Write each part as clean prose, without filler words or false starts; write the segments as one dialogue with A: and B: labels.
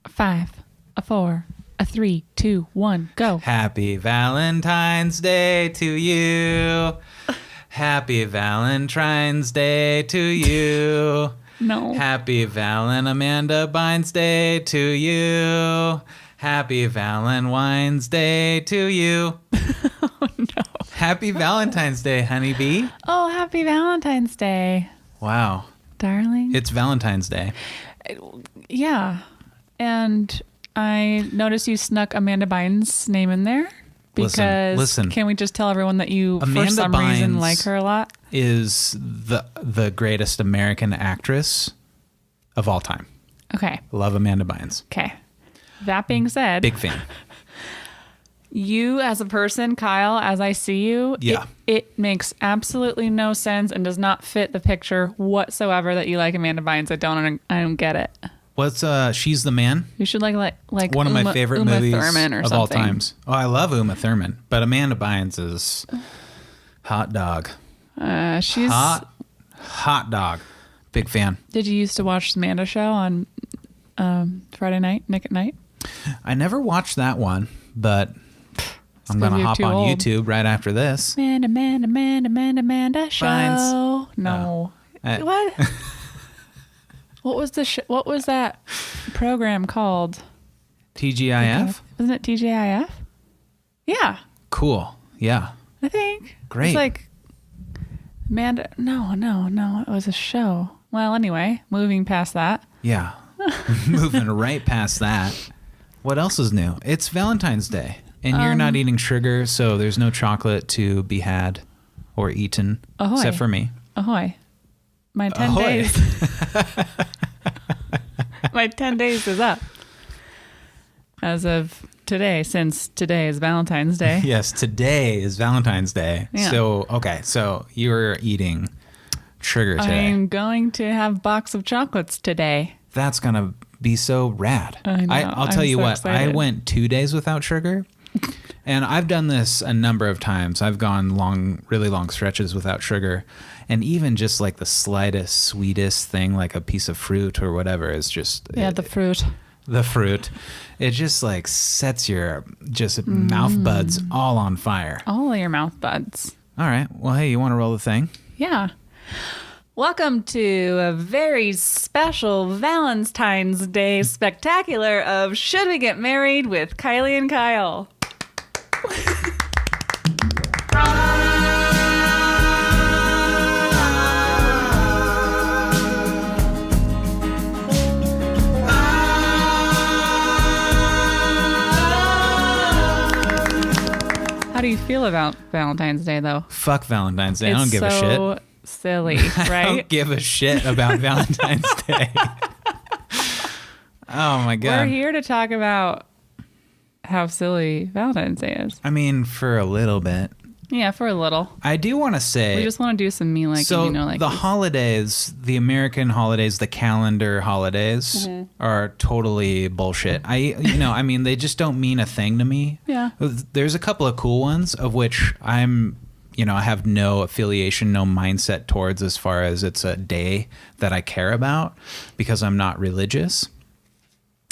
A: 5, a 4, a 3, 2, 1, go.
B: Happy Valentine's Day to you. Happy Valentrine's Day to you.
A: No.
B: Happy Amanda Bynes Day to you. Happy Valentine's Day to you.
A: Oh, no.
B: Happy Valentine's Day, honeybee.
A: Oh, happy Valentine's Day.
B: Wow.
A: Darling.
B: It's Valentine's Day.
A: Yeah. And I noticed you snuck Amanda Bynes' name in there. Because
B: listen.
A: Can we just tell everyone that you,
B: Amanda
A: for some reason,
B: Bynes
A: like her a lot?
B: Is the greatest American actress of all time.
A: Okay.
B: Love Amanda Bynes.
A: Okay. That being said,
B: Big fan.
A: You as a person, Kyle, as I see you,
B: yeah.
A: it makes absolutely no sense and does not fit the picture whatsoever that you like Amanda Bynes. I don't get it.
B: What's She's the Man?
A: You should like
B: one of my favorite movies
A: Thurman or
B: of
A: something.
B: all times. Oh, I love Uma Thurman, but Amanda Bynes is hot dog.
A: She's
B: hot dog. Big fan.
A: Did you used to watch the Amanda Show on Friday night, Nick at Night?
B: I never watched that one, but I'm gonna hop on YouTube right after this.
A: Amanda Show.
B: Bynes.
A: No. What? What was that program called?
B: TGIF?
A: Wasn't it TGIF? Yeah.
B: Cool. Yeah.
A: I think.
B: Great.
A: It's like Amanda. No. It was a show. Well, anyway, moving past that.
B: Yeah. Moving right past that. What else is new? It's Valentine's Day, and you're not eating sugar, so there's no chocolate to be had or eaten, except for me.
A: Ahoy. My 10
B: Ahoy.
A: days. My 10 days is up. As of today, since today is Valentine's Day.
B: Yes, today is Valentine's Day.
A: Yeah.
B: So you're eating sugar today.
A: I'm going to have a box of chocolates today.
B: That's going to be so rad.
A: I know.
B: I'll tell you
A: so
B: what,
A: excited.
B: I went 2 days without sugar. And I've done this a number of times. I've gone really long stretches without sugar. And even just like the slightest, sweetest thing, like a piece of fruit or whatever, is just...
A: Yeah, the fruit.
B: The fruit. It just like sets your mouth buds all on fire.
A: All of your mouth buds.
B: All right. Well, hey, you want to roll the thing?
A: Yeah. Welcome to a very special Valentine's Day spectacular of Should We Get Married with Kylie and Kyle. How do you feel about Valentine's Day, though?
B: Fuck Valentine's Day. I don't give a shit.
A: It's so silly, right?
B: I don't give a shit about Valentine's Day. Oh, my God.
A: We're here to talk about how silly Valentine's Day is.
B: I mean, for a little bit.
A: Yeah, for a little.
B: I do want to say...
A: We just want to do some me liking,
B: so
A: like
B: the holidays, the American holidays, the calendar holidays are totally bullshit. I mean, they just don't mean a thing to me.
A: Yeah.
B: There's a couple of cool ones of which I have no affiliation, no mindset towards as far as it's a day that I care about because I'm not religious.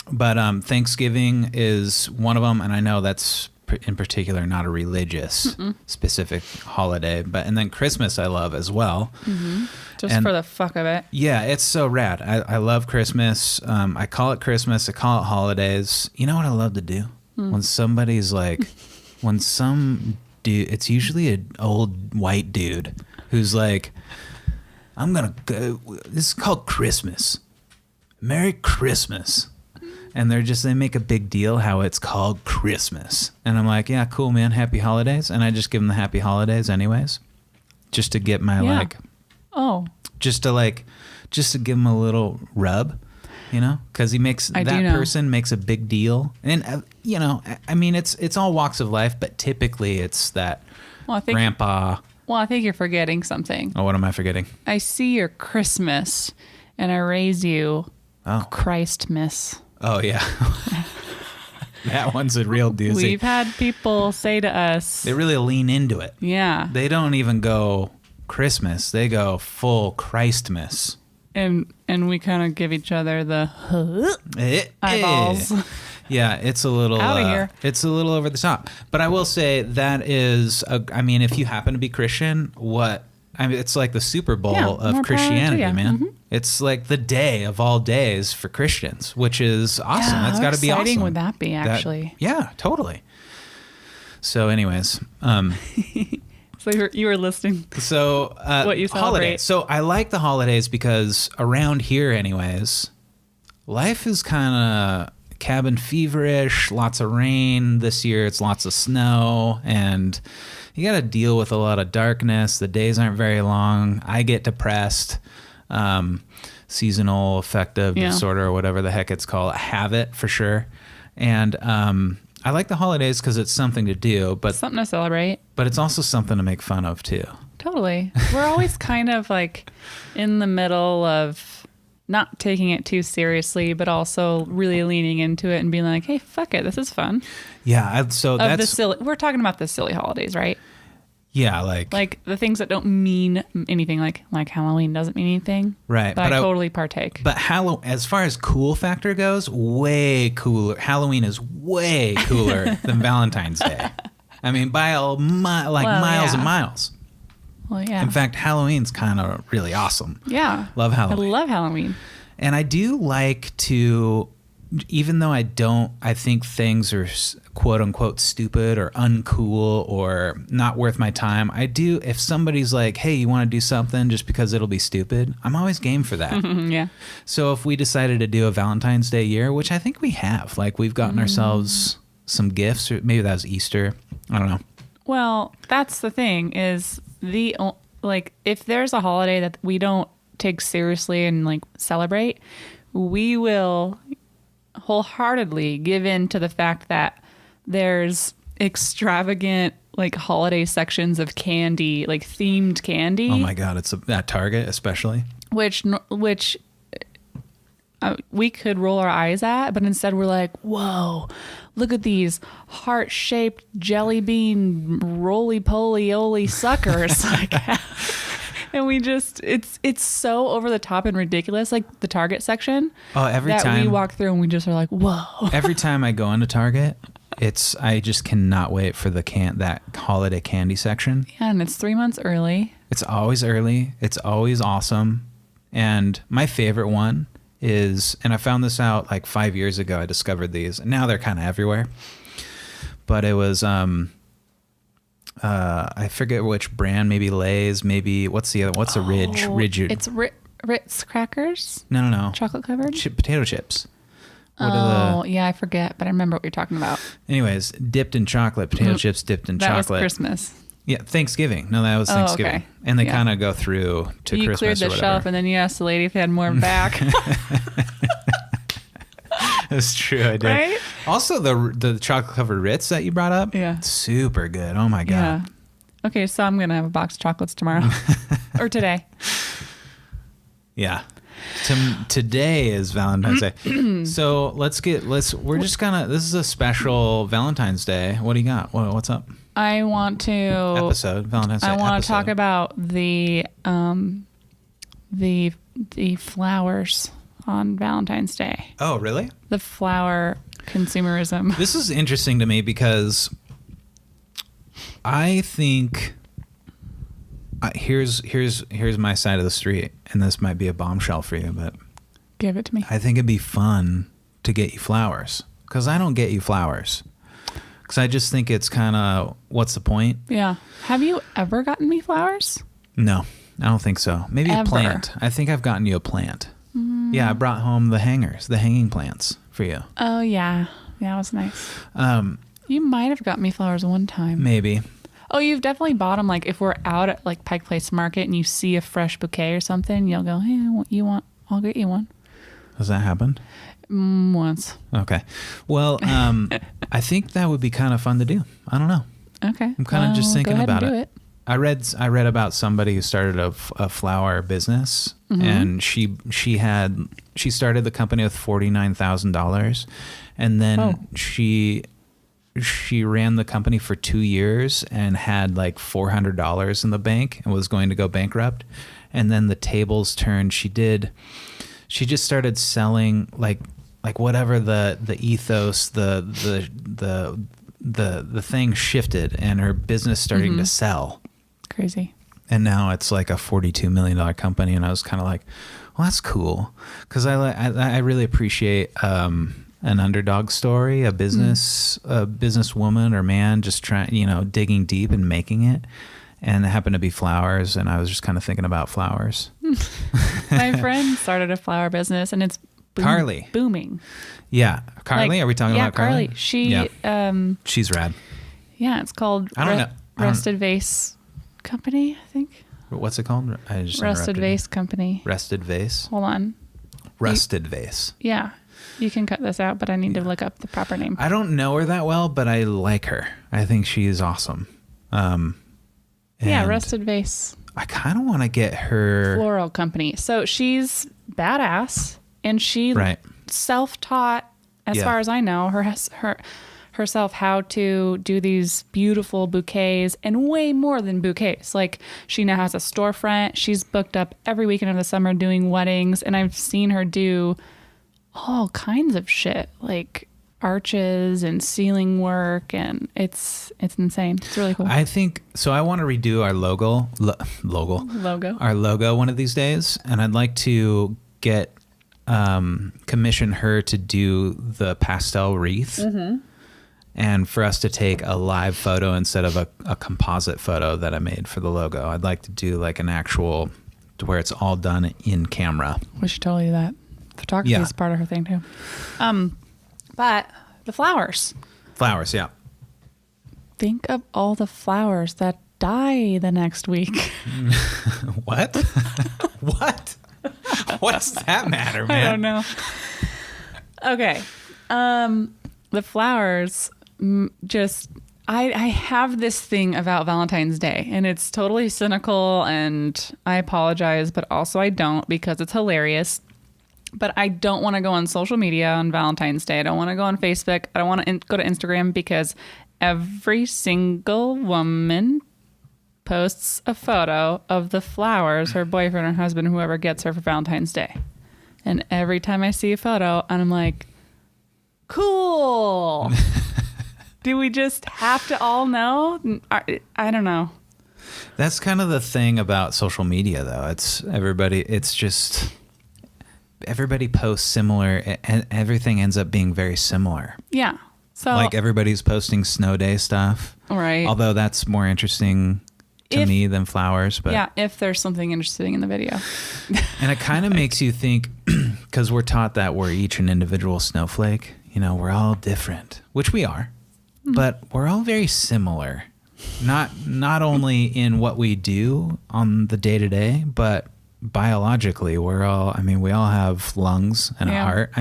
B: But Thanksgiving is one of them, and I know that's in particular not a religious specific holiday, and then Christmas I love as well.
A: just for the fuck of it.
B: Yeah, it's so rad. I love Christmas. I call it Christmas. I call it holidays. You know what I love to do? When somebody's like, when some dude, it's usually an old white dude who's like, I'm gonna go, this is called Christmas. Merry Christmas. And they make a big deal how it's called Christmas. And I'm like, yeah, cool, man. Happy holidays. And I just give them the happy holidays anyways. Just to get my just to give him a little rub, because person makes a big deal. And, I mean, it's all walks of life, but typically it's that grandpa.
A: Well, I think you're forgetting something.
B: Oh, what am I forgetting?
A: I see your Christmas and I raise you Christmas.
B: Oh, yeah. That one's a real doozy.
A: We've had people say to us.
B: They really lean into it.
A: Yeah.
B: They don't even go Christmas. They go full Christmas.
A: and we kind of give each other the eyeballs.
B: Yeah, it's a little
A: Outta here.
B: It's a little over the top. But I will say that is, I mean, if you happen to be Christian, it's like the Super Bowl
A: Yeah,
B: of
A: more
B: Christianity,
A: power to ya.
B: man.
A: Mhm.
B: It's like the day of all days for Christians, which is awesome. That's got to be awesome.
A: How exciting would that be, actually?
B: Yeah, totally. So, anyways,
A: So you were listening.
B: so
A: What you celebrate.
B: holidays. So I like the holidays because around here, anyways, life is kind of cabin feverish. Lots of rain this year. It's lots of snow, and you got to deal with a lot of darkness. The days aren't very long. I get depressed. Seasonal affective disorder, or whatever the heck it's called. I have it for sure. And I like the holidays because it's something to do, but
A: Something to celebrate.
B: but it's also something to make fun of too.
A: Totally. We're always kind of like in the middle of not taking it too seriously, but also really leaning into it and being like, hey, fuck it. This is fun.
B: Yeah. So that's
A: We're talking about the silly holidays, right?
B: yeah,
A: Like the things that don't mean anything, like Halloween doesn't mean anything.
B: right.
A: But I totally partake.
B: But as far as cool factor goes, way cooler. Halloween is way cooler than Valentine's Day. I mean, by miles and miles.
A: Well, yeah.
B: In fact, Halloween's kind of really awesome.
A: Yeah.
B: Love Halloween.
A: I love Halloween.
B: And I do like to, even though I think things are quote unquote stupid or uncool or not worth my time. I do, if somebody's like, hey, you want to do something just because it'll be stupid, I'm always game for that.
A: Yeah.
B: So if we decided to do a Valentine's Day year, which I think we have, like we've gotten ourselves some gifts, or maybe that was Easter. I don't know.
A: Well, that's the thing is if there's a holiday that we don't take seriously and like celebrate, we will wholeheartedly give in to the fact that there's extravagant like holiday sections of candy, like themed candy.
B: Oh my God, it's at Target especially.
A: Which we could roll our eyes at, but instead we're like, whoa, look at these heart-shaped jelly bean roly-poly-oly suckers. And we just, it's so over the top and ridiculous, like the Target section.
B: Oh, every time
A: we walk through and we just are like, whoa.
B: Every time I go into Target, I just cannot wait for that holiday candy section.
A: Yeah, and it's 3 months early.
B: It's always early. It's always awesome. And my favorite one is, and I found this out like 5 years ago, I discovered these, and now they're kind of everywhere. But it was, I forget which brand, maybe Lay's, maybe, what's the Ridge?
A: It's Ritz crackers?
B: No.
A: Chocolate covered?
B: Potato chips.
A: Yeah, I forget, but I remember what you're talking about.
B: Anyways, dipped in chocolate, potato chips dipped in chocolate.
A: That was Christmas.
B: Yeah, Thanksgiving. No, that was Thanksgiving.
A: Okay.
B: And they kind of go through to
A: you
B: Christmas
A: cleared the
B: or whatever.
A: shelf, and then you asked the lady if they had more back.
B: That's true, I did.
A: Right?
B: Also, the chocolate-covered Ritz that you brought up,
A: Yeah.
B: super good. Oh, my God.
A: Yeah. Okay, so I'm going to have a box of chocolates tomorrow. Or today.
B: Yeah. Today is Valentine's Day. So we're just gonna, this is a special Valentine's Day. What do you got? What's up?
A: I want to
B: Valentine's Day
A: I want
B: episode.
A: to talk about the flowers on Valentine's Day.
B: Oh, really?
A: The flower consumerism.
B: This is interesting to me because I think here's my side of the street, and this might be a bombshell for you, but
A: Give it to me.
B: I think it'd be fun to get you flowers, because I don't get you flowers, because I just think it's kind of, what's the point?
A: Yeah. Have you ever gotten me flowers?
B: No, I don't think so. Maybe
A: Ever.
B: a plant. I think I've gotten you a plant. Yeah, I brought home the hanging plants for you.
A: Oh, yeah. Yeah, it was nice. You might have got me flowers one time.
B: Maybe.
A: Oh, you've definitely bought them. Like if we're out at like Pike Place Market and you see a fresh bouquet or something, you'll go, hey, I'll get you one.
B: Has that happened?
A: Once.
B: Okay. Well, I think that would be kind of fun to do. I don't know.
A: Okay.
B: I'm kind of just thinking about
A: and do
B: it. I read about somebody who started a flower business, and she started the company with $49,000, and then she ran the company for 2 years and had like $400 in the bank and was going to go bankrupt, and then the tables turned. She just started selling like whatever the ethos, the thing shifted, and her business starting to sell.
A: Crazy.
B: And now it's like a $42 million company. And I was kind of like, well, that's cool. Cause I really appreciate, an underdog story, a businesswoman or man just trying, digging deep and making it. And it happened to be flowers. And I was just kind of thinking about flowers.
A: My friend started a flower business, and it's
B: Carly.
A: booming.
B: Yeah. Carly? Are we talking about Carly?
A: She,
B: she's rad.
A: yeah, it's called
B: I don't know.
A: Rested Vase Company, I think.
B: What's it called? I just
A: Rested Vase Company.
B: Rested Vase?
A: Hold on.
B: Rusted Vase.
A: Yeah. You can cut this out, but I need to look up the proper name.
B: I don't know her that well, but I like her. I think she is awesome.
A: Yeah, Rusted Vase.
B: I kind of want to get her
A: Floral Company. So she's badass, and she self-taught, as far as I know, herself how to do these beautiful bouquets, and way more than bouquets. Like, she now has a storefront. She's booked up every weekend of the summer doing weddings, and I've seen her do all kinds of shit, like arches and ceiling work, and it's insane. It's really cool.
B: I think so. I want to redo our logo one of these days, and I'd like to get commission her to do the pastel wreath, and for us to take a live photo instead of a composite photo that I made for the logo. I'd like to do like an actual, to where it's all done in camera.
A: We should totally do that. Photography is part of her thing too. But the flowers.
B: Flowers, yeah.
A: Think of all the flowers that die the next week.
B: What? What? What does that matter, man?
A: I don't know. Okay. The flowers, I have this thing about Valentine's Day, and it's totally cynical, and I apologize, but also I don't, because it's hilarious. But I don't want to go on social media on Valentine's Day. I don't want to go on Facebook. I don't want to go to Instagram, because every single woman posts a photo of the flowers her boyfriend or husband, whoever gets her for Valentine's Day. And every time I see a photo, and I'm like, cool. Do we just have to all know? I don't know.
B: That's kind of the thing about social media, though. Everybody posts similar, and everything ends up being very similar.
A: Yeah. So
B: like everybody's posting snow day stuff.
A: Right.
B: Although that's more interesting to me than flowers. But
A: yeah, if there's something interesting in the video.
B: And it kind of makes you think, because we're taught that we're each an individual snowflake. We're all different, which we are, but we're all very similar. Not only in what we do on the day to day, but biologically, we all have lungs and a heart.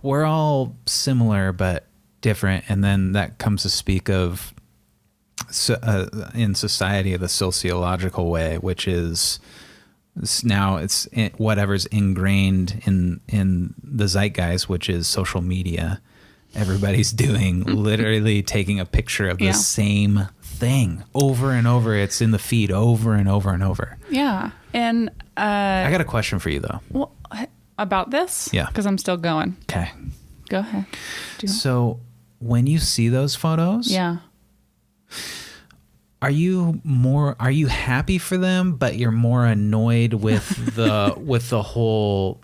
B: We're all similar but different, and then that comes to speak of in society the sociological way, which is now it's whatever's ingrained in the zeitgeist, which is social media. Everybody's doing literally taking a picture of the same thing over and over. It's in the feed over and over and over.
A: Yeah. And
B: I got a question for you, though.
A: Well, about this?
B: Yeah.
A: Because I'm still going.
B: Okay.
A: Go ahead.
B: So when you see those photos, are you happy for them, but you're more annoyed with the whole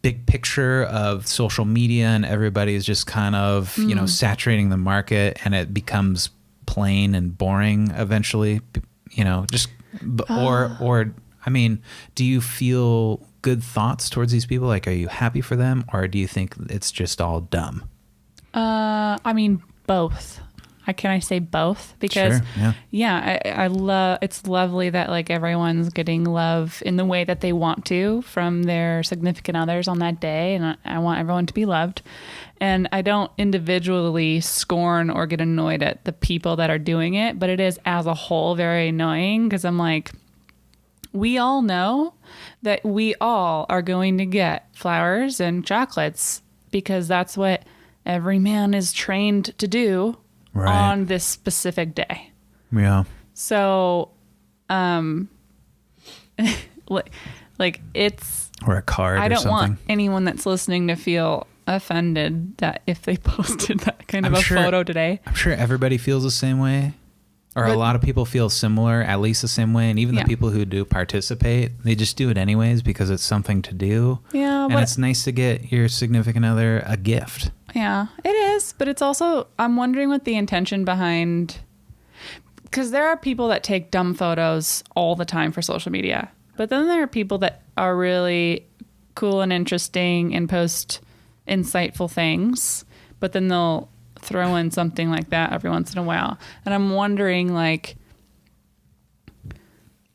B: big picture of social media, and everybody's just kind of, saturating the market, and it becomes plain and boring eventually, do you feel good thoughts towards these people? Like, are you happy for them, or do you think it's just all dumb?
A: Both. Can I say both? Because
B: sure,
A: I love, it's lovely that like everyone's getting love in the way that they want to from their significant others on that day. And I want everyone to be loved. And I don't individually scorn or get annoyed at the people that are doing it, but it is as a whole very annoying, because I'm like, we all know that we all are going to get flowers and chocolates, because that's what every man is trained to do. Right. On this specific day.
B: Yeah.
A: So, Like it's,
B: or a card
A: I
B: or
A: don't
B: something.
A: want anyone that's listening to feel offended that if they posted that kind of photo today.
B: I'm sure everybody feels the same way. Or a lot of people feel similar, at least the same way. And even the people who do participate, they just do it anyways because it's something to do.
A: Yeah.
B: And it's nice to get your significant other a gift.
A: Yeah, it is. But it's also, I'm wondering what the intention behind, because there are people that take dumb photos all the time for social media. But then there are people that are really cool and interesting and post insightful things. But then they'll throw in something like that every once in a while. And I'm wondering, like,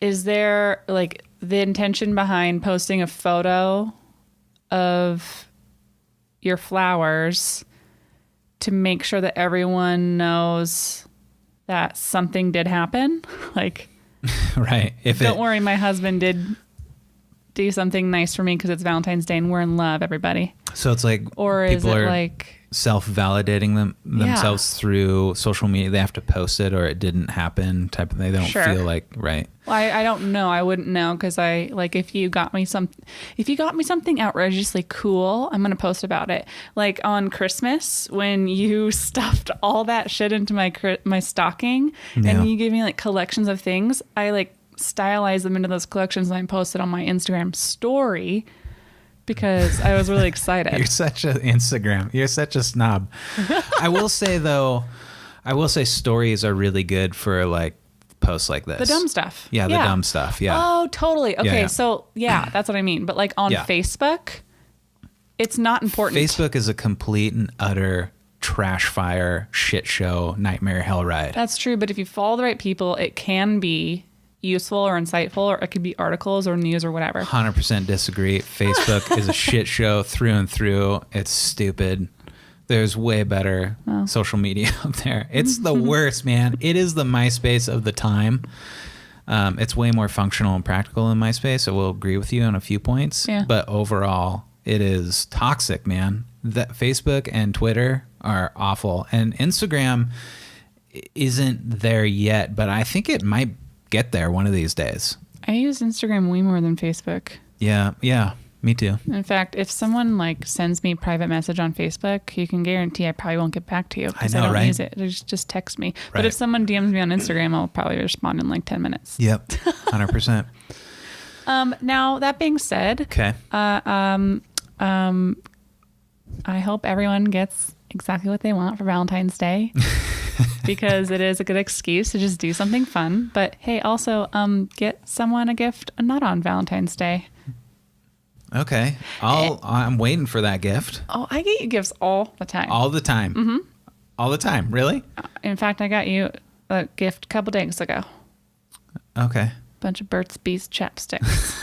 A: is there like the intention behind posting a photo of your flowers to make sure that everyone knows that something did happen? Like,
B: right.
A: Don't worry, my husband did do something nice for me because it's Valentine's Day and we're in love, everybody.
B: So it's like,
A: or is it like
B: self-validating themselves through social media? They have to post it or it didn't happen type of thing. They don't feel like, right.
A: Well, I don't know. I wouldn't know because I like if you got me something outrageously cool, I'm gonna post about it. Like on Christmas when you stuffed all that shit into my stocking and you gave me like collections of things, I like stylized them into those collections and I posted on my Instagram story because I was really excited.
B: You're such a snob. I will say though, stories are really good for like posts like this.
A: The dumb stuff.
B: Yeah, the dumb stuff. Yeah.
A: Oh, totally. Okay,
B: Yeah.
A: so that's what I mean. But like on Facebook, it's not important.
B: Facebook is a complete and utter trash fire, shit show, nightmare hell ride.
A: That's true. But if you follow the right people, it can be useful or insightful, or it could be articles or news or whatever.
B: 100% disagree. Facebook is a shit show through and through. It's stupid. There's way better social media out there. It's the worst, man. It is the MySpace of the time. It's way more functional and practical than MySpace. I will agree with you on a few points.
A: Yeah.
B: But overall, it is toxic, man. That Facebook and Twitter are awful. And Instagram isn't there yet, but I think it might get there one of these days.
A: I use Instagram way more than Facebook.
B: Yeah, me too.
A: In fact, if someone like sends me a private message on Facebook, you can guarantee I probably won't get back to you because I don't use it. Just text me. But if someone DMs me on Instagram, I'll probably respond in like 10 minutes.
B: Yep, 100%.
A: Now, that being said,
B: okay.
A: I hope everyone gets exactly what they want for Valentine's Day. Because it is a good excuse to just do something fun. But hey, also get someone a gift not on Valentine's Day.
B: Okay. I'm waiting for that gift.
A: Oh, I get you gifts all the time.
B: All the time. Mm-hmm. All the time. Really?
A: In fact, I got you a gift a couple days ago.
B: Okay.
A: Bunch of Burt's Bees chapsticks.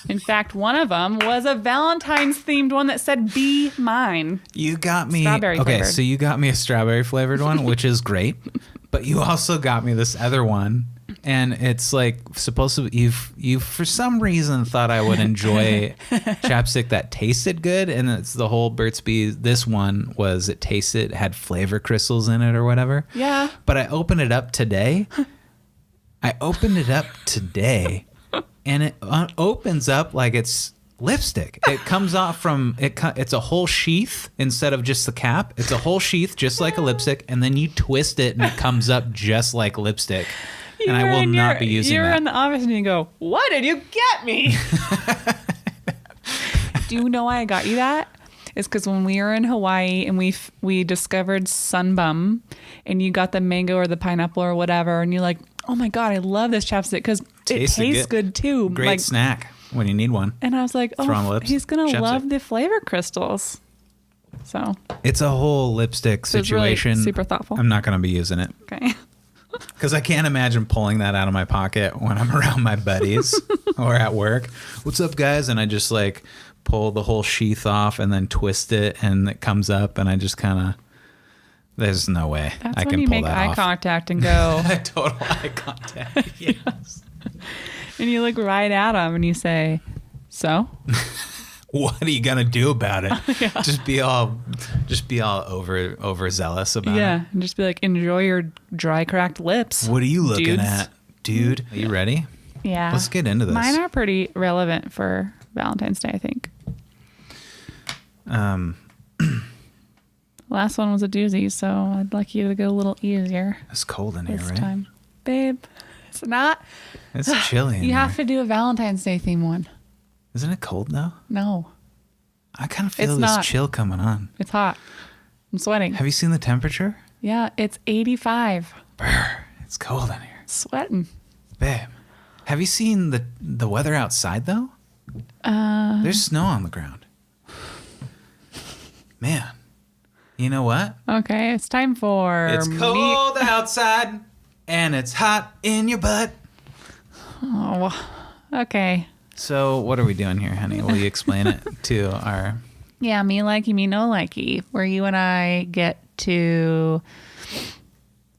A: In fact, one of them was a Valentine's themed one that said "Be Mine."
B: You got me
A: strawberry flavored.
B: So you got me a strawberry flavored one, which is great. But you also got me this other one, and it's like supposed to. You for some reason thought I would enjoy chapstick that tasted good, and it's the whole Burt's Bees. This one had flavor crystals in it or whatever.
A: Yeah.
B: But I opened it up today. And it opens up like it's lipstick. It comes off from it. It's a whole sheath instead of just the cap. It's a whole sheath, just like a lipstick, and then you twist it, and it comes up just like lipstick. And I will not be using that.
A: You're in the office, and you go, "What did you get me?" Do you know why I got you that? It's because when we were in Hawaii and we discovered Sunbum, and you got the mango or the pineapple or whatever, and you're like, "Oh my god, I love this chapstick because it tastes good too."
B: Great
A: like,
B: snack when you need one.
A: And I was like, "Oh, he's gonna
B: chapstick.
A: love the flavor crystals." So
B: it's a whole lipstick situation.
A: Really super thoughtful.
B: I'm not gonna be using it.
A: Okay.
B: Because I can't imagine pulling that out of my pocket when I'm around my buddies or at work. What's up, guys? And I just like pull the whole sheath off and then twist it, and it comes up, and I just kind of. There's no way
A: That's
B: I
A: when
B: can
A: you
B: pull
A: make
B: that
A: eye
B: off.
A: contact and go.
B: Total eye contact. Yes.
A: And you look right at him and you say, "So,
B: what are you gonna do about it?"
A: Yeah.
B: Just be all overzealous about it.
A: Yeah, and just be like, "Enjoy your dry, cracked lips."
B: What are you looking
A: dudes.
B: at, dude? Are you ready?
A: Yeah.
B: Let's get into this.
A: Mine are pretty relevant for Valentine's Day, I think. Last one was a doozy, so I'd like you to go a little easier
B: It's cold in here,
A: this
B: right?
A: time. Babe, it's not.
B: It's chilly in
A: You
B: here.
A: have to do a Valentine's Day theme one.
B: Isn't it cold though?
A: No,
B: I kind of feel
A: It's
B: this
A: not.
B: chill coming on.
A: it's hot. I'm sweating.
B: Have you seen the temperature?
A: Yeah, it's 85.
B: Brr, it's cold in here.
A: Sweating.
B: Babe, have you seen the weather outside though? There's snow on the ground. Man, you know what?
A: Okay, it's time for
B: It's cold outside and it's hot in your butt.
A: Oh, okay.
B: So what are we doing here, honey? Will you explain it to our...
A: Yeah, me likey, me no likey, where you and I get to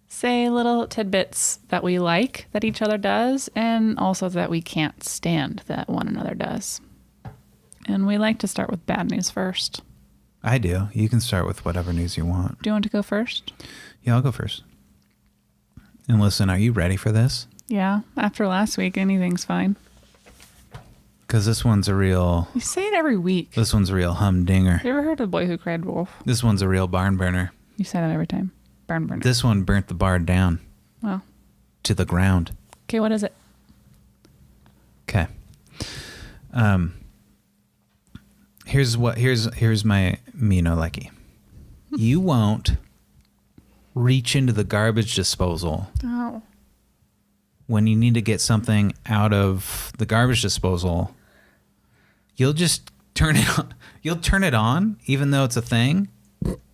A: say little tidbits that we like that each other does, and also that we can't stand that one another does. And we like to start with bad news first.
B: I do. You can start with whatever news you want.
A: Do you want to go first?
B: Yeah, I'll go first. And listen, are you ready for this?
A: Yeah, after last week, anything's fine.
B: Because this one's a real...
A: You say it every week.
B: This one's a real humdinger.
A: You ever heard of The Boy Who Cried Wolf?
B: This one's a real barn burner.
A: You say that every time. Barn burner.
B: This one burnt the bar down
A: Well,
B: to the ground.
A: okay, what is it?
B: Okay. Here's my me no likey. You won't reach into the garbage disposal
A: Oh.
B: when you need to get something out of the garbage disposal. You'll just turn it on. You'll turn it on, even though it's a thing,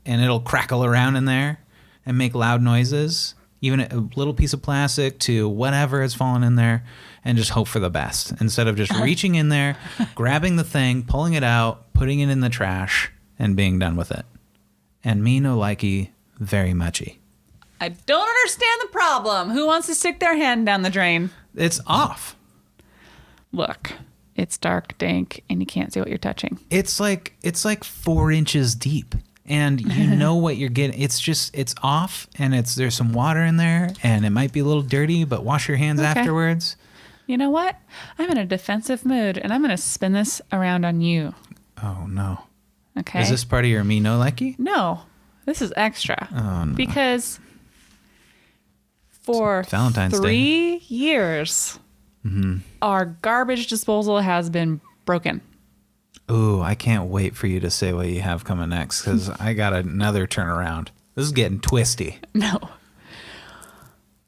B: and it'll crackle around in there and make loud noises. Even a little piece of plastic to whatever has fallen in there, and just hope for the best. Instead of just reaching in there, grabbing the thing, pulling it out, putting it in the trash, and being done with it. And me no likey, very muchy.
A: I don't understand the problem. Who wants to stick their hand down the drain?
B: It's off.
A: Look, it's dark, dank, and you can't see what you're touching.
B: It's like 4 inches deep, and you know what you're getting. It's off, and there's some water in there, and it might be a little dirty, but wash your hands
A: Okay.
B: afterwards.
A: You know what? I'm in a defensive mood, and I'm going to spin this around on you.
B: Oh no!
A: Okay?
B: Is this part of your me no likey?
A: No, this is extra.
B: Oh no!
A: Because for
B: Valentine's Day.
A: 3 years, our garbage disposal has been broken.
B: Ooh, I can't wait for you to say what you have coming next, because I got another turnaround. This is getting twisty.
A: No.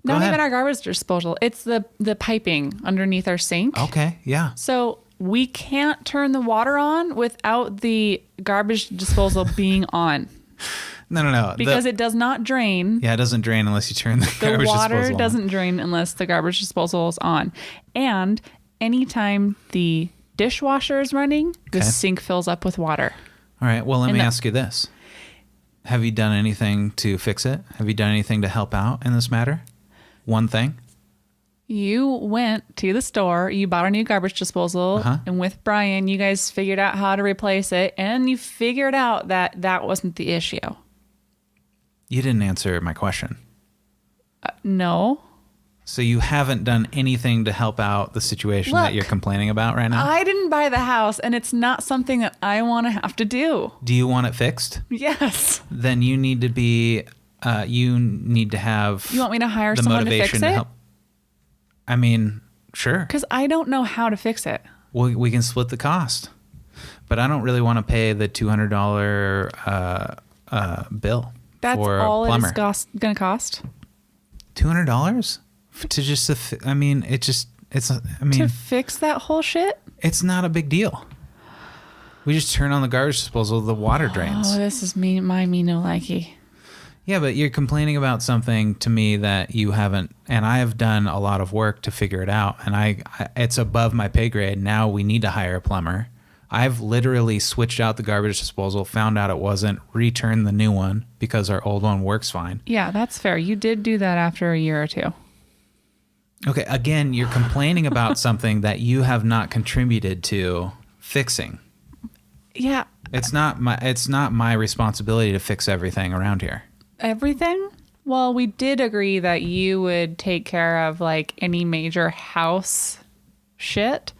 A: Not
B: ahead.
A: even our garbage disposal. It's the piping underneath our sink.
B: Okay, yeah.
A: So we can't turn the water on without the garbage disposal being on
B: No.
A: because it does not drain.
B: Yeah, it doesn't drain unless you turn the
A: The
B: garbage
A: water
B: disposal on.
A: doesn't drain unless the garbage disposal is on. And anytime the dishwasher is running, the
B: Okay.
A: sink fills up with water.
B: All right, well, let me
A: the-
B: ask you this. Have you done anything to fix it? Have you done anything to help out in this matter? One thing?
A: You went to the store, you bought a new garbage disposal,
B: Uh-huh.
A: and with Brian, you guys figured out how to replace it, and you figured out that that wasn't the issue.
B: You didn't answer my question.
A: No.
B: So you haven't done anything to help out the situation that
A: Look,
B: you're complaining about right now?
A: I didn't buy the house, and it's not something that I want to have to do.
B: Do you want it fixed?
A: Yes.
B: Then you need to be, you need to have
A: You want me to hire
B: the
A: someone to
B: motivation
A: fix
B: to
A: it?
B: help. I mean, sure.
A: Because I don't know how to fix it.
B: We can split the cost. But I don't really want to pay the $200 bill
A: That's
B: for
A: all
B: a plumber.
A: it's going to cost?
B: $200 to just I mean, it's
A: To fix that whole shit?
B: it's not a big deal. We just turn on the garbage disposal, the water drains.
A: Oh, this is me no likey.
B: Yeah, but you're complaining about something to me that you haven't, and I have done a lot of work to figure it out, and I it's above my pay grade. Now we need to hire a plumber. I've literally switched out the garbage disposal, found out it wasn't, returned the new one because our old one works fine.
A: Yeah, that's fair. You did do that after a year or two.
B: Okay, again, you're complaining about something that you have not contributed to fixing.
A: Yeah,
B: It's not my responsibility to fix everything around here.
A: everything? Well, we did agree that you would take care of like any major house shit,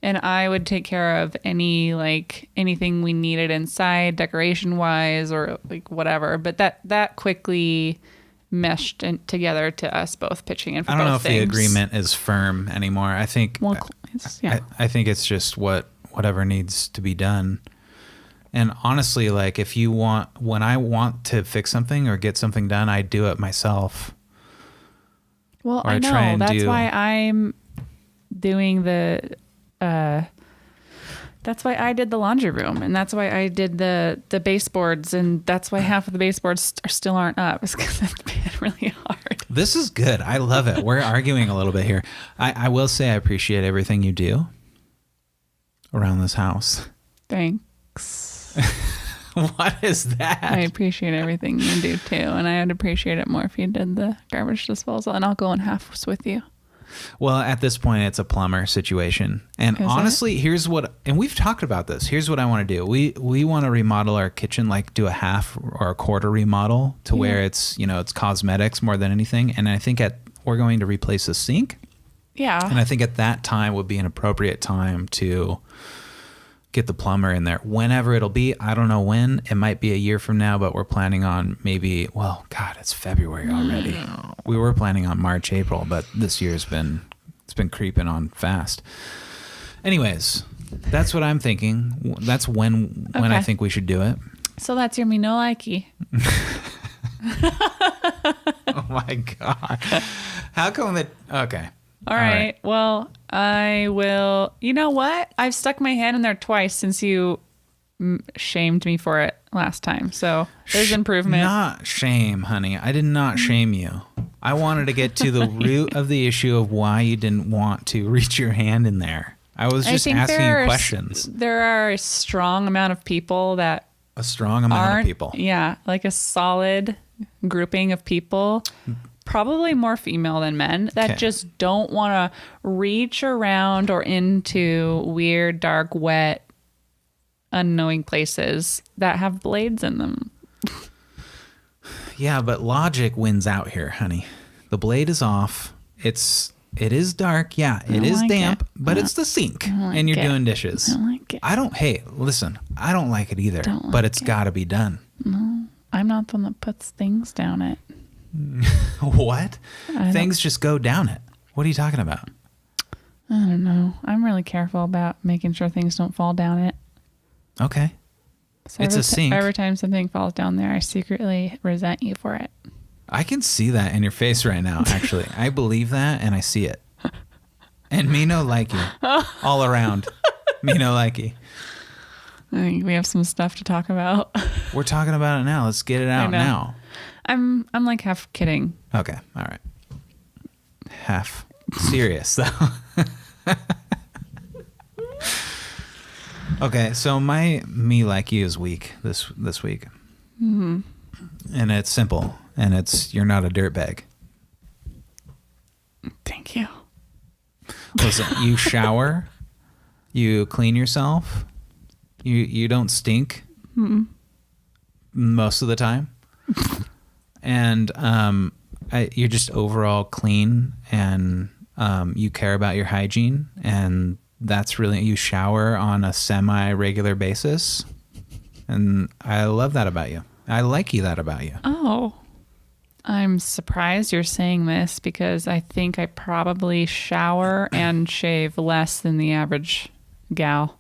A: and I would take care of anything we needed inside, decoration wise, or like whatever. But that quickly meshed together to us both pitching in for both things. I don't know if the
B: agreement is firm anymore. I think I think it's just whatever needs to be done. And honestly, like when I want to fix something or get something done, I do it myself.
A: Well, I know. That's why I'm doing that's why I did the laundry room, and that's why I did the baseboards, and that's why half of the baseboards still aren't up. It's because it's been really hard.
B: This is good. I love it. We're arguing a little bit here. I will say I appreciate everything you do around this house.
A: Thanks.
B: What is that?
A: I appreciate everything you do too, and I would appreciate it more if you did the garbage disposal, and I'll go in halves with you.
B: Well, at this point, it's a plumber situation. And honestly, and we've talked about this. Here's what I want to do. We want to remodel our kitchen, like do a half or a quarter remodel to where it's cosmetics more than anything. And I think we're going to replace the sink.
A: Yeah.
B: And I think at that time would be an appropriate time to get the plumber in there. Whenever it'll be, I don't know when. It might be a year from now, but we're planning on it's February already. We were planning on March, April, but this year's been creeping on fast. Anyways, that's what I'm thinking. That's when I think we should do it.
A: So that's your me no likey.
B: Oh my God. How come that? Okay.
A: All right. Well, I will. You know what? I've stuck my hand in there twice since you shamed me for it last time. So there's improvement.
B: Not shame, honey. I did not shame you. I wanted to get to the root of the issue of why you didn't want to reach your hand in there. I was just asking you questions.
A: There are a strong amount of people that
B: a strong amount of people.
A: Yeah, like a solid grouping of people. Probably more female than men that just don't want to reach around or into weird, dark, wet, unknowing places that have blades in them.
B: Yeah, but logic wins out here, honey. The blade is off. It is dark. Yeah, it is damp, but it's the sink and you're doing dishes.
A: I don't like it.
B: Hey, listen, I don't like it either, but it's got to be done.
A: No, I'm not the one that puts things down it.
B: What? Things just go down it. What are you talking about?
A: I don't know. I'm really careful about making sure things don't fall down it.
B: Okay. So it's a sink.
A: Every time something falls down there, I secretly resent you for it.
B: I can see that in your face right now, actually. I believe that, and I see it. And me no likey. All around. Me no likey.
A: I think we have some stuff to talk about.
B: We're talking about it now. Let's get it out now.
A: I'm like half kidding.
B: Okay. All right. Half serious though. Okay. So my me like you is weak this week. Mm-hmm. And it's simple. And it's you're not a dirtbag.
A: Thank you.
B: Listen, you shower, you clean yourself, you don't stink most of the time. And you're just overall clean, and you care about your hygiene, and that's really, you shower on a semi-regular basis, and I love that about you. I like that about you.
A: Oh, I'm surprised you're saying this because I think I probably shower and shave less than the average gal.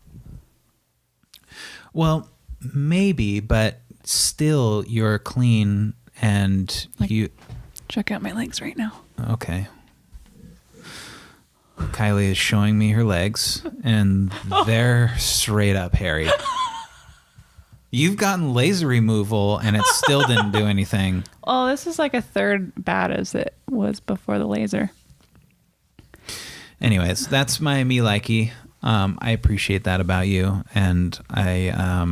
B: Well, maybe, but still you're clean. And you
A: check out my legs right now.
B: Okay. Kylie is showing me her legs, and they're straight up hairy. You've gotten laser removal, and it still didn't do anything.
A: Oh, this is like a third bad as it was before the laser.
B: Anyways, that's my me likey. I appreciate that about you, and I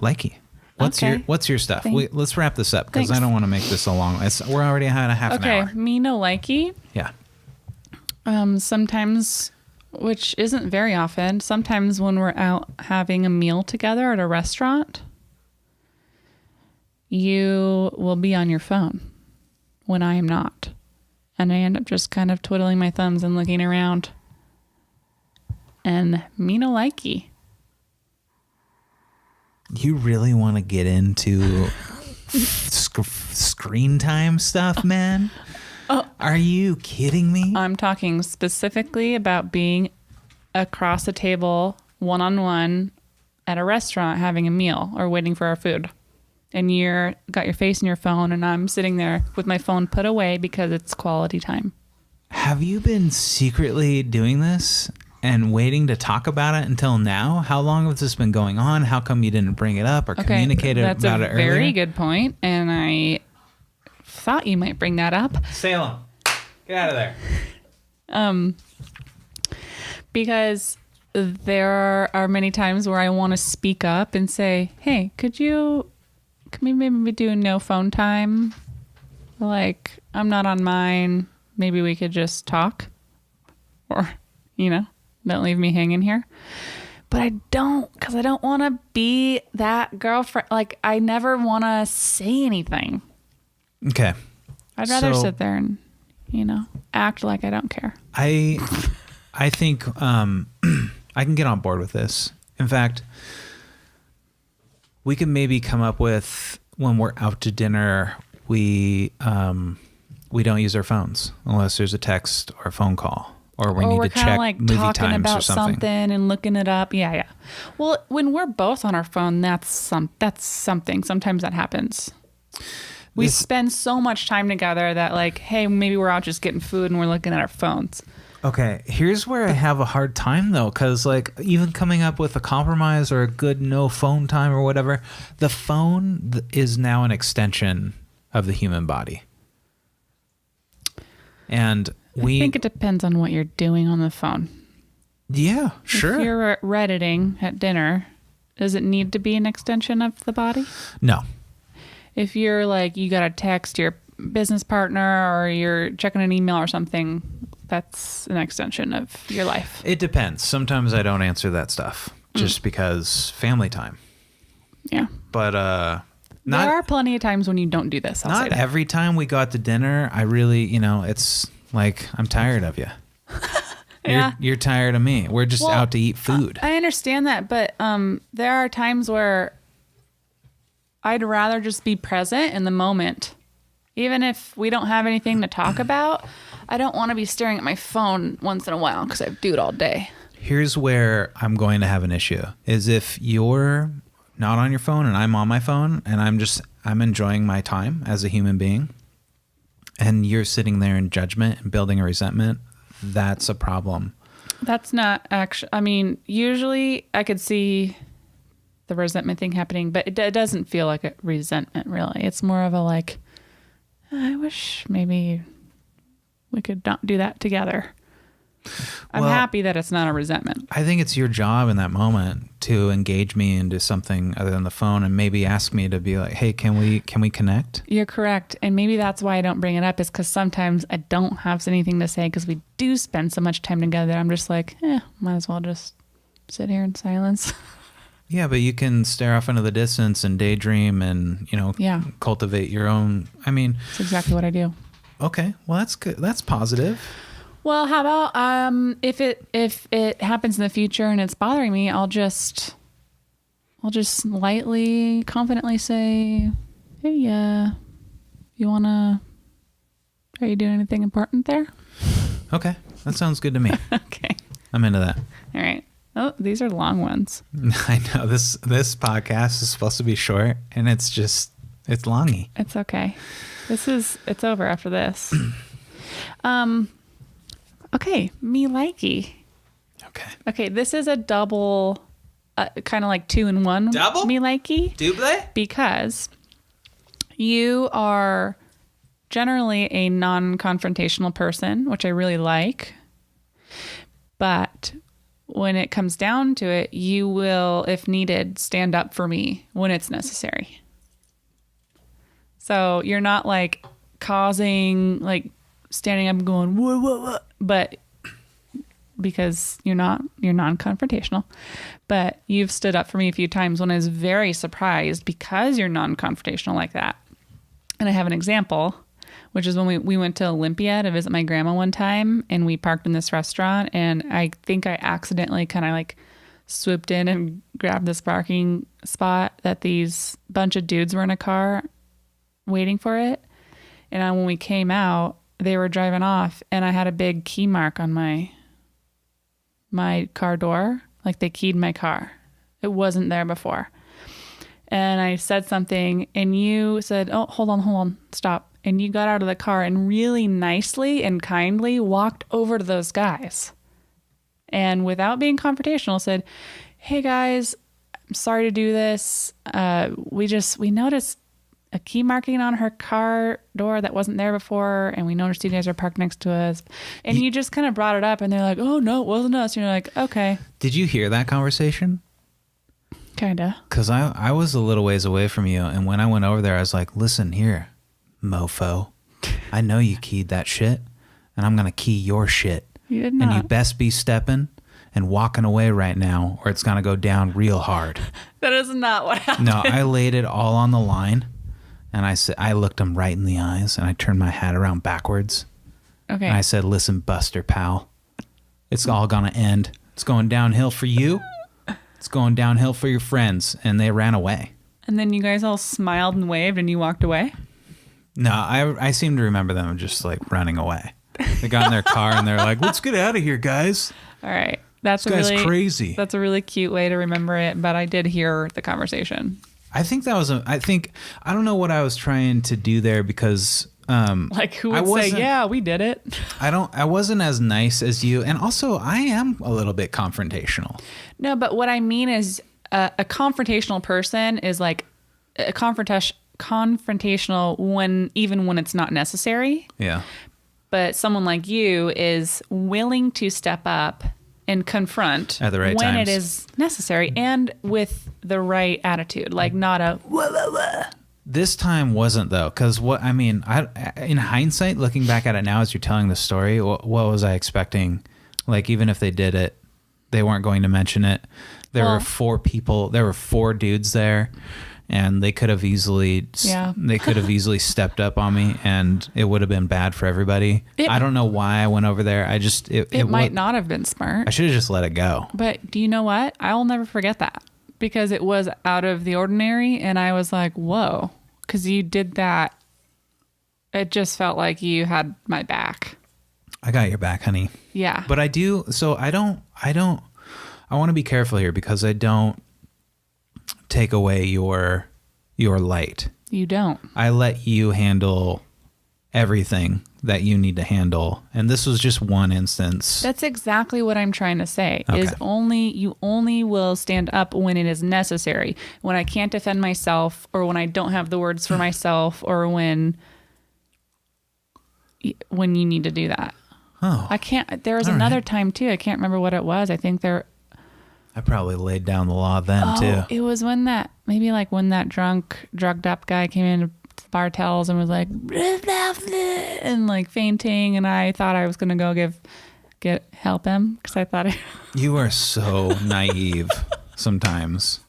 B: likey. What's your stuff? Let's wrap this up because I don't want to make this a long. We're already at a half an hour.
A: Okay, me no likey.
B: Yeah.
A: Sometimes, which isn't very often. Sometimes when we're out having a meal together at a restaurant, you will be on your phone when I am not, And I end up just kind of twiddling my thumbs and looking around. And me no likey.
B: You really want to get into screen time stuff, man?
A: Oh.
B: Are you kidding me?
A: I'm talking specifically about being across a table, one-on-one, at a restaurant having a meal or waiting for our food. And you're got your face in your phone, and I'm sitting there with my phone put away because it's quality time.
B: Have you been secretly doing this and waiting to talk about it until now? How long has this been going on? How come you didn't bring it up or communicate about it earlier?
A: That's a very good point, and I thought you might bring that up.
B: Salem, get out of there.
A: Because there are many times where I want to speak up and say, hey, can we maybe do no phone time? Like, I'm not on mine. Maybe we could just talk. Or, don't leave me hanging here. But I don't, because I don't want to be that girlfriend. Like, I never want to say anything.
B: Okay.
A: I'd rather sit there and, act like I don't care.
B: I think I can get on board with this. In fact, we can maybe come up with, when we're out to dinner, we don't use our phones unless there's a text or a phone call, or we need to check
A: like
B: movie
A: talking
B: times
A: about
B: or something
A: and looking it up. Yeah. Well, when we're both on our phone, that's something. Sometimes that happens. We spend so much time together that, like, hey, maybe we're out just getting food and we're looking at our phones.
B: Okay, here's where I have a hard time, though, because, like, even coming up with a compromise or a good no phone time or whatever, the phone is now an extension of the human body. And
A: I think it depends on what you're doing on the phone.
B: Yeah, sure.
A: If you're Redditing at dinner, does it need to be an extension of the body?
B: No.
A: If you're like, you got to text your business partner or you're checking an email or something, that's an extension of your life.
B: It depends. Sometimes I don't answer that stuff just because family time.
A: Yeah.
B: But
A: there are plenty of times when you don't do this.
B: Not every time we go out to dinner. I really, it's like, I'm tired of you.
A: Yeah.
B: You're tired of me. We're just out to eat food.
A: I understand that, but there are times where I'd rather just be present in the moment. Even if we don't have anything to talk about, I don't want to be staring at my phone once in a while because I do it all day.
B: Here's where I'm going to have an issue, is if you're not on your phone and I'm on my phone and I'm enjoying my time as a human being and you're sitting there in judgment and building a resentment, that's a problem.
A: That's not actually, usually I could see the resentment thing happening, but it doesn't feel like a resentment really. It's more of a like, I wish maybe we could not do that together. I'm happy that it's not a resentment.
B: I think it's your job in that moment to engage me into something other than the phone and maybe ask me to be like, hey, can we connect?
A: You're correct. And maybe that's why I don't bring it up, is because sometimes I don't have anything to say because we do spend so much time together. I'm just like, might as well just sit here in silence.
B: Yeah, but you can stare off into the distance and daydream and, cultivate your own.
A: That's exactly what I do.
B: Okay. Well, that's good. That's positive.
A: Well, how about if it happens in the future and it's bothering me, I'll just lightly, confidently say, hey, are you doing anything important there?
B: Okay. That sounds good to me.
A: Okay.
B: I'm into that.
A: All right. Oh, these are long ones.
B: I know this podcast is supposed to be short and it's longy.
A: It's okay. It's over after this. Okay. Me likey. Okay. This is a double, kind of like 2-in-1.
B: Double?
A: Me likey.
B: Double?
A: Because you are generally a non-confrontational person, which I really like. But when it comes down to it, you will, if needed, stand up for me when it's necessary. So you're not like causing, like standing up and going, what, but because you're non-confrontational, but you've stood up for me a few times when I was very surprised because you're non-confrontational like that. And I have an example. which is when we went to Olympia to visit my grandma one time, and we parked in this restaurant, and I think I accidentally kind of like swooped in and grabbed this parking spot that these bunch of dudes were in a car waiting for it. And when we came out, they were driving off, and I had a big key mark on my car door. Like they keyed my car. It wasn't there before. And I said something, and you said, oh, hold on, stop. And you got out of the car and really nicely and kindly walked over to those guys. And without being confrontational, said, hey guys, I'm sorry to do this. We noticed a key marking on her car door that wasn't there before, and we noticed you guys are parked next to us. And you just kind of brought it up, and they're like, oh no, it wasn't us. And you're like, okay.
B: Did you hear that conversation?
A: Kinda.
B: Because I was a little ways away from you, and when I went over there, I was like, listen here, mofo. I know you keyed that shit, and I'm going to key your shit.
A: You did not.
B: And you best be stepping and walking away right now, or it's going to go down real hard.
A: That is not what happened.
B: No, I laid it all on the line, and I looked him right in the eyes, and I turned my hat around backwards.
A: Okay.
B: And I said, listen, Buster, pal, it's all going to end. It's going downhill for you. It's going downhill for your friends. And they ran away.
A: And then you guys all smiled and waved, and you walked away?
B: No, I seem to remember them just like running away. They got in their car and they're like, let's get out of here, guys.
A: All right. That's
B: This guy's crazy.
A: That's a really cute way to remember it, but I did hear the conversation.
B: I think that was I don't know what I was trying to do there because
A: like who would say, yeah, we did it.
B: I wasn't as nice as you, and also I am a little bit confrontational.
A: No, but what I mean is a confrontational person is like a confrontational even when it's not necessary.
B: Yeah.
A: But someone like you is willing to step up and confront
B: at the right
A: when
B: times.
A: it is necessary and with the right attitude, like not a wah, wah, wah.
B: This time wasn't though, because in hindsight, looking back at it now as you're telling the story, what was I expecting? Like even if they did it, they weren't going to mention it. There were 4 people. There were 4 dudes there. And they could have easily, stepped up on me, and it would have been bad for everybody. I don't know why I went over there. It
A: might not have been smart.
B: I should have just let it go.
A: But do you know what? I will never forget that because it was out of the ordinary, and I was like, whoa, because you did that. It just felt like you had my back.
B: I got your back, honey.
A: Yeah.
B: But I do. So I want to be careful here because I don't take away your light.
A: You don't. I
B: let you handle everything that you need to handle, and this was just one instance.
A: That's exactly what I'm trying to say.
B: Okay.
A: You only will stand up when it is necessary. When I can't defend myself, or when I don't have the words for myself, or when you need to do that.
B: Oh.
A: I can't. There was another time too. I can't remember what it was. I think
B: I probably laid down the law then too.
A: It was when that drugged up guy came in bar tells and was like and like fainting, and I thought I was gonna go help him because I thought
B: You are so naive sometimes.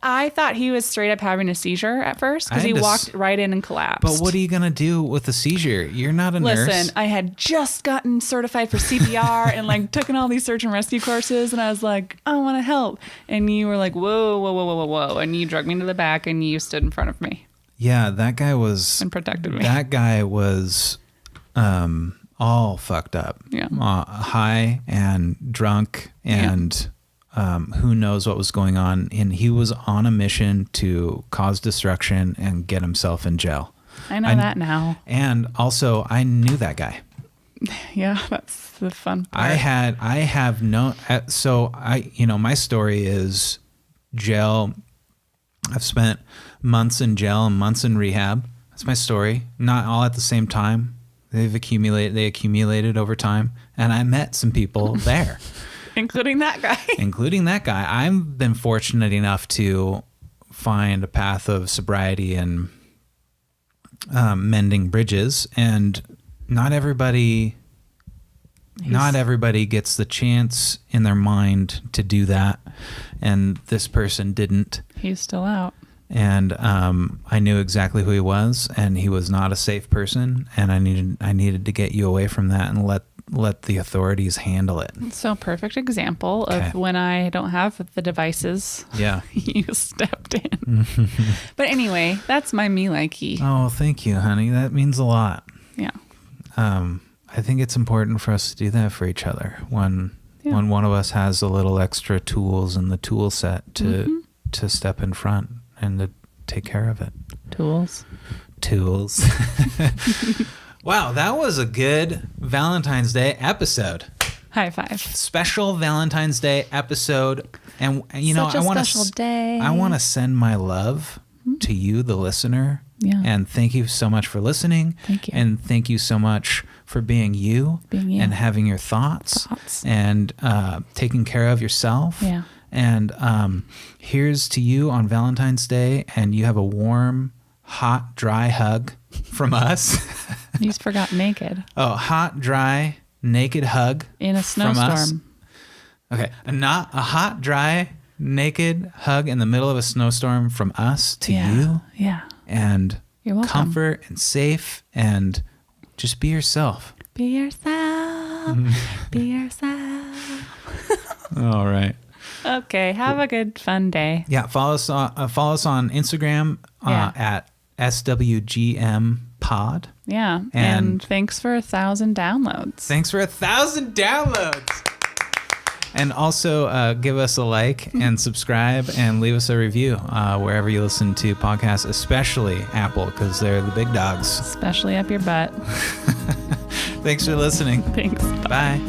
A: I thought he was straight up having a seizure at first because he walked right in and collapsed.
B: But what are you going to do with a seizure? You're not a nurse.
A: Listen, I had just gotten certified for CPR and like taken all these search and rescue courses, and I was like, I want to help. And you were like, whoa, whoa, whoa, whoa, whoa, whoa. And you dragged me to the back and you stood in front of me.
B: Yeah, that guy was...
A: And protected me.
B: That guy was all fucked up.
A: Yeah.
B: High and drunk and... Yeah. Who knows what was going on, and he was on a mission to cause destruction and get himself in jail.
A: I know that now.
B: And also, I knew that guy.
A: Yeah, that's the fun part.
B: My story is jail. I've spent months in jail and months in rehab. That's my story. Not all at the same time. They accumulated over time, and I met some people there.
A: Including that guy.
B: I've been fortunate enough to find a path of sobriety and mending bridges, and not everybody gets the chance in their mind to do that, and this person didn't.
A: He's still out.
B: And I knew exactly who he was, and he was not a safe person, and I needed to get you away from that and let the authorities handle it.
A: So perfect example
B: Okay.
A: of when I don't have the devices.
B: Yeah.
A: You stepped in. But anyway, that's my Me Likey.
B: Oh, thank you, honey. That means a lot.
A: Yeah.
B: I think it's important for us to do that for each other when one of us has a little extra tools in the tool set to step in front and to take care of it.
A: Tools.
B: Wow, that was a good Valentine's Day episode.
A: High five.
B: Special Valentine's Day episode. And you know,
A: Such a special day.
B: I want to send my love to you, the listener.
A: Yeah.
B: And thank you so much for listening.
A: Thank you.
B: And thank you so much for being you, and having your thoughts. And taking care of yourself.
A: Yeah.
B: And here's to you on Valentine's Day, and you have a warm, hot, dry hug from us.
A: You just forgot naked.
B: Oh, hot, dry, naked hug
A: In a
B: from us.
A: snowstorm.
B: Okay, a hot, dry, naked hug in the middle of a snowstorm from us to you.
A: Yeah.
B: And
A: You're welcome.
B: comfort and safe, and just be yourself.
A: Be yourself. Be yourself.
B: All right.
A: Okay. Have a good, fun day.
B: Yeah, follow us on Instagram at SWGM Pod.
A: Yeah.
B: And
A: And thanks for 1,000 downloads.
B: Thanks for 1,000 downloads. And also give us a like and subscribe and leave us a review wherever you listen to podcasts, especially Apple, because they're the big dogs.
A: Especially up your butt.
B: Thanks for listening.
A: Thanks.
B: Bye.